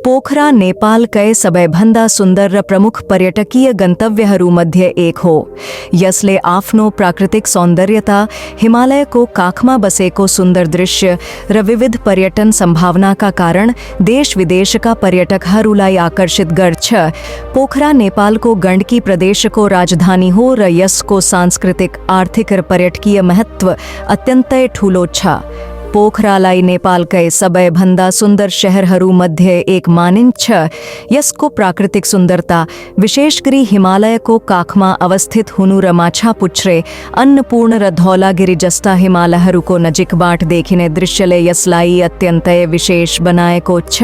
पोखरा नेपालकै सबैभन्दा सुन्दर र प्रमुख पर्यटकीय गन्तव्यहरूमध्ये एक हो। यसले आफ्नो प्राकृतिक सौन्दर्यता, हिमालयको काखमा बसेको सुन्दर दृश्य र विविध पर्यटन सम्भावनाका कारण देश-विदेशका पर्यटकहरूलाई आकर्षित गर्छ। पोखरा नेपालको गण्डकी प्रदेशको राजधानी हो र यसको सांस्कृतिक, आर्थिक र पर्यटकीय महत्त्व अत्यन्तै ठूलो छ। पोखरालाई नेपालकै सबैभन्दा सुन्दर शहरहरूमध्ये एक मानिन्छ। यसको प्राकृतिक सुन्दरता, विशेष गरी हिमालयको काखमा अवस्थित हुनु र माछापुच्छ्रे, अन्नपूर्ण र धौलागिरी जस्ता हिमालयहरूको नजिकबाट देखिने दृश्यले यसलाई अत्यन्तै विशेष बनाएको छ।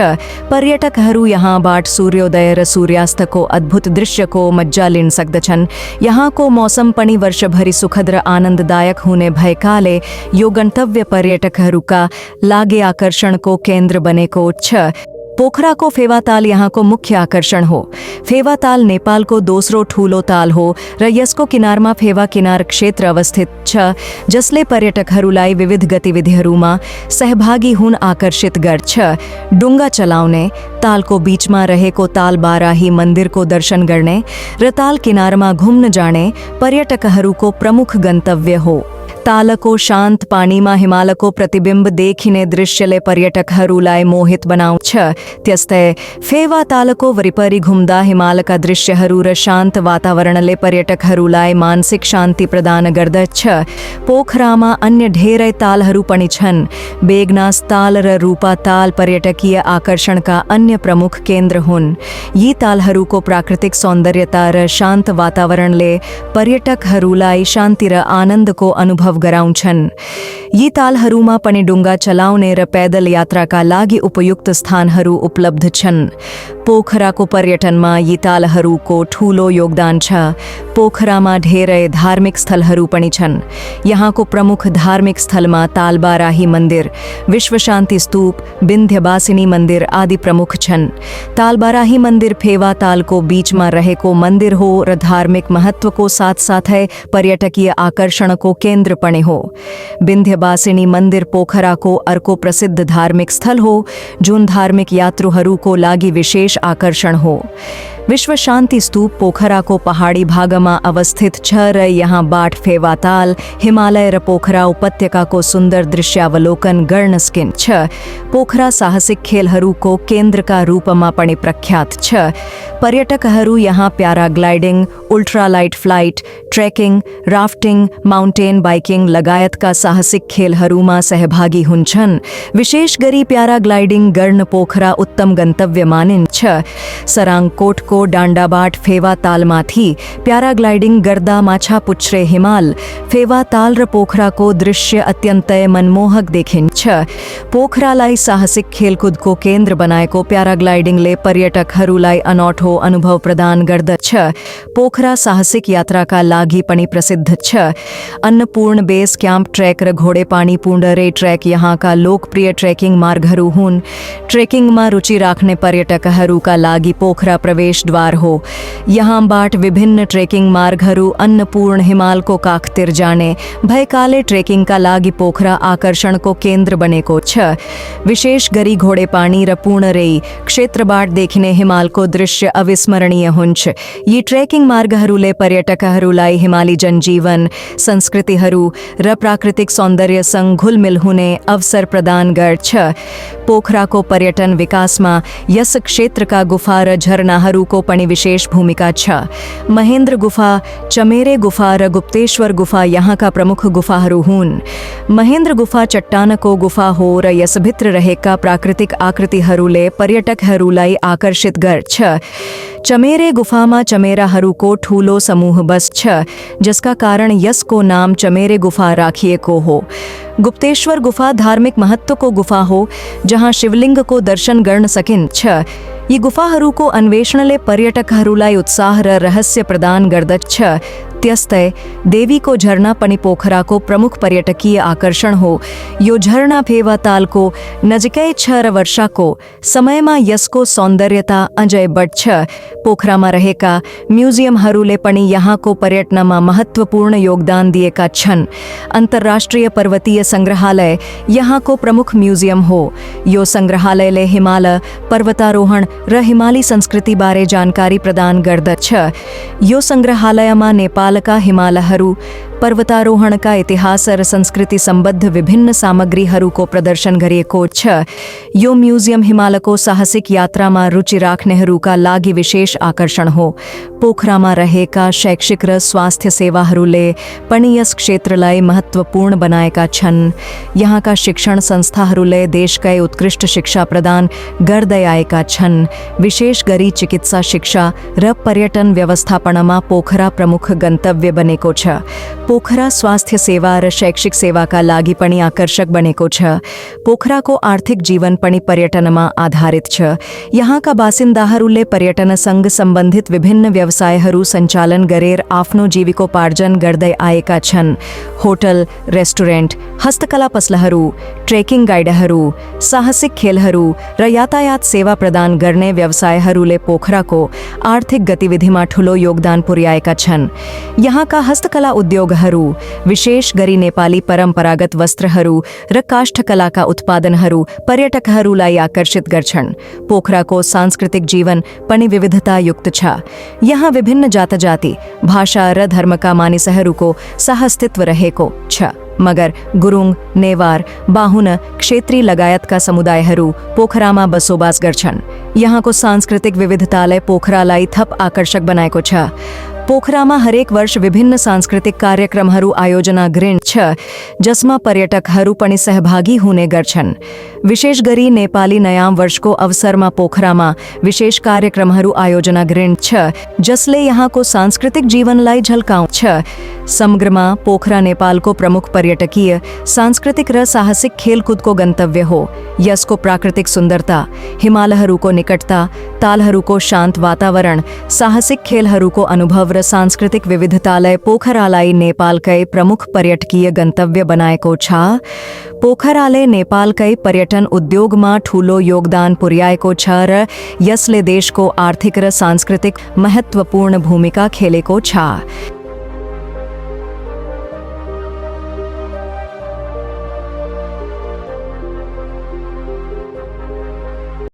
पर्यटकहरू यहाँबाट सूर्योदय र सूर्यास्तको अद्भुत दृश्यको मज्जा लिन सक्दछन्। यहाँको मौसम पनि वर्षभरि सुखद र आनन्ददायक हुने भएकाले यो गन्तव्य पर्यटकहरू का लागे आकर्षणको केन्द्र बनेको छ। पोखराको फेवाताल यहाँको मुख्य आकर्षण हो। फेवाताल नेपालको दोस्रो ठूलो ताल हो र यसको किनारमा फेवा किनार क्षेत्र अवस्थित छ, जसले पर्यटकहरूलाई विविध गतिविधिहरूमा सहभागी हुन आकर्षित गर्छ। डुङ्गा चलाउने, तालको बीचमा रहेको ताल बाराही मन्दिरको दर्शन गर्ने र ताल किनारमा घुम्न जाने पर्यटकहरूको प्रमुख गन्तव्य हो। तालको शान्त पानीमा हिमालको प्रतिबिम्ब देखिने दृश्यले पर्यटकहरूलाई मोहित बनाउँछ। त्यस्तै फेवा तालको वरिपरि घुम्दा हिमालका दृश्यहरू र शान्त वातावरणले पर्यटकहरूलाई मानसिक शान्ति प्रदान गर्दछ। पोखरामा अन्य धेरै तालहरू पनि छन्। बेगनास ताल र रूपा ताल पर्यटकीय आकर्षणका अन्य प्रमुख केन्द्र हुन्। यी तालहरूको प्राकृतिक सौन्दर्यता र शान्त वातावरणले पर्यटकहरूलाई शान्ति र आनन्दको अनुभव गराउँछन्। यी तालहरूमा पनि डुङ्गा चलाउने र पैदल यात्राका लागि उपयुक्त स्थानहरू उपलब्ध छन्। पोखराको पर्यटनमा यी तालहरूको ठूलो योगदान छ। पोखरामा धेरै धार्मिक स्थलहरू पनि छन्। यहाँको प्रमुख धार्मिक स्थलमा तालबाराही मन्दिर, विश्वशान्ति स्तूप, विन्ध्यवासिनी मन्दिर आदि प्रमुख छन्। तालबाराही मन्दिर फेवा तालको बीचमा रहेको मन्दिर हो र धार्मिक महत्त्वको साथसाथै पर्यटकीय आकर्षणको केन्द्र पनि हो। विन्ध्यवासिनी मन्दिर पोखराको अर्को प्रसिद्ध धार्मिक स्थल हो, जुन धार्मिक यात्रुहरूको लागि विशेष आकर्षण हो। विश्व शान्ति स्तूप पोखराको पहाडी भागमा अवस्थित छ र यहाँबाट फेवाताल, हिमालय र पोखरा उपत्यकाको सुन्दर दृश्यावलोकन गर्न सकिन्छ। पोखरा साहसिक खेलहरूको केन्द्रका रूपमा पनि प्रख्यात छ। पर्यटकहरू यहाँ paragliding, ultralight flight, trekking, rafting, mountain biking लगायतका साहसिक खेलहरूमा सहभागी हुन्छन्। विशेष गरी प्याराग्लाइडिङ गर्न पोखरा उत्तम गन्तव्य मानिन्छ। सराङकोटको डान्डाबाट फेवा तालमाथि प्याराग्लाइडिङ गर्दा माछापुच्छ्रे हिमाल, फेवा ताल र पोखराको दृश्य अत्यन्तै मनमोहक देखिन्छ। पोखरालाई साहसिक खेलकुदको केन्द्र बनाएको प्याराग्लाइडिङले पर्यटकहरूलाई अनौठो अनुभव प्रदान गर्दछ। पोखरा साहसिक यात्राका लागि पनि प्रसिद्ध छ। अन्नपूर्ण बेस क्याम्प ट्रेक र घोडेपानी पुण्डरे ट्रेक यहाँका लोकप्रिय ट्रेकिङ मार्गहरू हुन्। ट्रेकिङमा रुचि राख्ने पर्यटकहरूका लागि पोखरा प्रवेशद्वार हो। यहाँबाट विभिन्न ट्रेकिङ मार्गहरू अन्नपूर्ण हिमालको काखतिर जाने भएकाले ट्रेकिङका लागि पोखरा आकर्षणको केन्द्र बनेको छ। विशेष गरी घोडेपानी र पुण्डरे क्षेत्रबाट देखिने हिमालको दृश्य अविस्मरणीय हुन्छ। यी ट्रेकिङ मार्गहरूले पर्यटकहरूलाई हिमाली जनजीवन, संस्कृतिहरू र प्राकृतिक सौन्दर्यसँग घुलमिल हुने अवसर प्रदान गर्छ। पोखराको पर्यटन विकासमा यस क्षेत्रका गुफा र झरनाहरूको पनि विशेष भूमिका छ। महेन्द्र गुफा, चमेरे गुफा र गुप्तेश्वर गुफा यहाँका प्रमुख गुफाहरू हुन्। महेन्द्र गुफा चट्टानको गुफा हो र यसभित्र रहेका प्राकृतिक आकृतिहरूले पर्यटकहरूलाई आकर्षित गर्छ। चमेरे गुफामा चमेराहरूको ठूलो समूह बस्छ, जसका कारण यसको नाम चमेरे गुफा राखिएको हो। गुप्तेश्वर गुफा धार्मिक महत्त्वको गुफा हो, जहाँ शिवलिङ्गको दर्शन गर्न सकिन्छ। यी गुफाहरूको अन्वेषणले पर्यटकहरूलाई उत्साह र रहस्य प्रदान गर्दछ। त्यस्तय देवी को झरना पनि पोखराको प्रमुख पर्यटकीय आकर्षण हो। यो झरना फेवा तालको नजिकै छ र वर्षाको समयमा यसको सौन्दर्यता अझै बढ्छ। पोखरामा रहेका म्युजियमहरूले पनि यहाँको पर्यटनमा महत्त्वपूर्ण योगदान दिएका छन्। अन्तर्राष्ट्रिय पर्वतीय सङ्ग्रहालय यहाँको प्रमुख म्युजियम हो। यो सङ्ग्रहालयले हिमाल, पर्वतारोहण र हिमाली संस्कृतिबारे जानकारी प्रदान गर्दछ। यो सङ्ग्रहालयमा नेपालका हिमालहरू, पर्वतारोहणका इतिहास र संस्कृति सम्बद्ध विभिन्न सामग्रीहरूको प्रदर्शन गरिएको छ। यो म्युजियम हिमालको साहसिक यात्रामा रुचि राख्नेहरूका लागि विशेष आकर्षण हो। पोखरामा रहेका शैक्षिक र स्वास्थ्य सेवाहरूले पनि यस क्षेत्रलाई महत्त्वपूर्ण बनाएका छन्। यहाँका शिक्षण संस्थाहरूले देशकै उत्कृष्ट शिक्षा प्रदान गर्दै आएका छन्। विशेष गरी चिकित्सा शिक्षा र पर्यटन व्यवस्थापनमा पोखरा प्रमुख गन्तव्य बनेको छ। पोखरा स्वास्थ्य सेवा र शैक्षिक सेवाका लागि पनि आकर्षक बनेको छ। पोखराको आर्थिक जीवन पनि पर्यटनमा आधारित छ। यहाँका बासिन्दाहरूले पर्यटनसँग सम्बन्धित विभिन्न व्यवसायहरू सञ्चालन गरेर आफ्नो जीविकोपार्जन गर्दै आएका छन्। होटल, रेस्टुरेन्ट, हस्तकला पसलहरू, ट्रेकिङ गाइडहरू, साहसिक खेलहरू र यातायात सेवा प्रदान गर्ने व्यवसायहरूले पोखराको आर्थिक गतिविधिमा ठूलो योगदान पुर्याएका छन्। यहाँका हस्तकला उद्योगहरू, विशेष गरी नेपाली परम्परागत वस्त्रहरू र काष्ठकलाका उत्पादनहरू पर्यटकहरूलाई आकर्षित गर्छन्। पोखराको सांस्कृतिक जीवन पनि विविधतायुक्त छ। यहाँ विभिन्न जातजाति, भाषा र धर्मका मानिसहरूको सहअस्तित्व रहेको छ। मगर गुरुङ, नेवार, बाहुन, क्षेत्री लगायतका समुदायहरू पोखरामा बसोबास गर्छन्। यहाँको सांस्कृतिक विविधताले पोखरालाई थप आकर्षक बनाएको छ। पोखरामा हरेक वर्ष विभिन्न सांस्कृतिक कार्यक्रमहरू आयोजना गरिन्छ, जसमा पर्यटकहरू पनि सहभागी हुने गर्छन्। विशेष गरी नेपाली नयाँ वर्षको अवसरमा पोखरामा विशेष कार्यक्रमहरू आयोजना गरिन्छ, जसले यहाँको सांस्कृतिक जीवनलाई झल्काउँछ। समग्रमा पोखरा नेपालको प्रमुख पर्यटकीय, सांस्कृतिक र साहसिक खेलकुदको गन्तव्य हो। यसको प्राकृतिक सुन्दरता, हिमालहरूको निकटता, तालहरूको शान्त वातावरण, साहसिक खेलहरूको अनुभव र सांस्कृतिक विविधताले पोखरालाई नेपालकै प्रमुख पर्यटकीय गन्तव्य बनाएको छ। पोखराले नेपालकै पर्यटन उद्योगमा ठूलो योगदान पुर्याएको छ र यसले देशको आर्थिक र सांस्कृतिक महत्त्वपूर्ण भूमिका खेलेको छ।